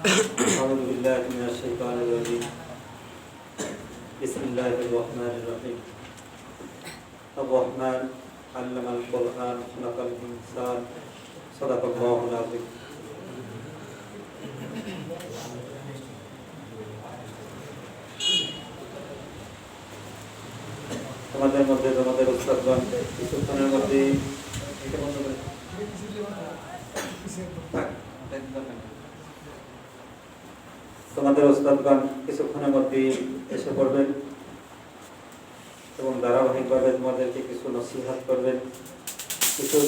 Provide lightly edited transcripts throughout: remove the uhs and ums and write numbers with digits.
أعوذ بالله من الشيطان الرجيم بسم الله الرحمن الرحيم الرحمن علم القرآن خلق الإنسان صدق الله العظيم তোমাদের মধ্যে তোমাদের উস্তাদগণ কিছুক্ষণের মধ্যে তোমাদের উস্তাদগণ কিছুক্ষণের মধ্যে এসে পড়বেন এবং ধারাবাহিকভাবে তোমাদেরকে কিছু নসিহত করবেন, কিছু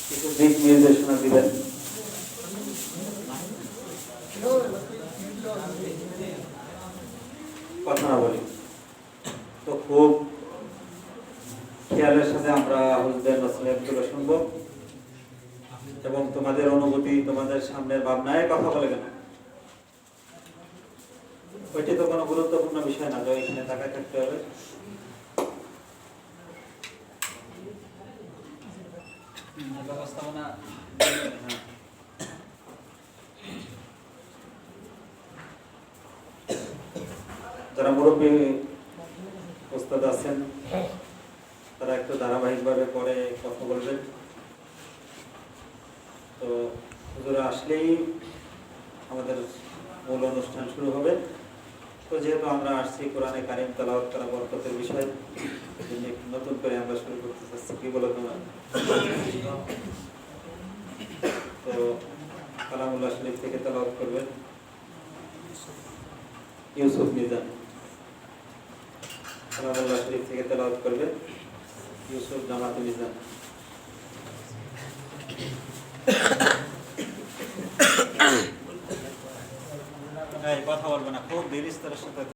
কিছু দিক নির্দেশনা দিবেন। কথা না বলি তো খুব খেয়ালের সাথে আমরা হুজুরদের নসিহতগুলো শুনবো এবং তোমাদের অনুভূতি তোমাদের সামনের ভাবনায় কথা বলে কেন ওইটি তো কোনো গুরুত্বপূর্ণ বিষয় না যে এখানে তাকায় থাকতে হবে। যারা মুরব্বী ওস্তাদ আছেন তারা একটু ধারাবাহিকভাবে পরে কথা বলবেন। তো হুজুরা আসলেই আমাদের মূল অনুষ্ঠান শুরু হবে। তো যেহেতু আমরা আসছি কোরআনে কারিম তেলাওয়াত করা বরকতের বিষয়, নতুন করে আমরা শুরু করতে চাচ্ছি। কি বলো তোমরা? তো কালামুল্লাহ শরীফ থেকে তেলাওয়াত করবেন ইউসুফ মিজান। কালামুল্লাহ শরীফ থেকে তেলাওয়াত করবেন ইউসুফ জামাত মিজান। কথা বলবে না, খুব ধীরে স্থিরের সাথে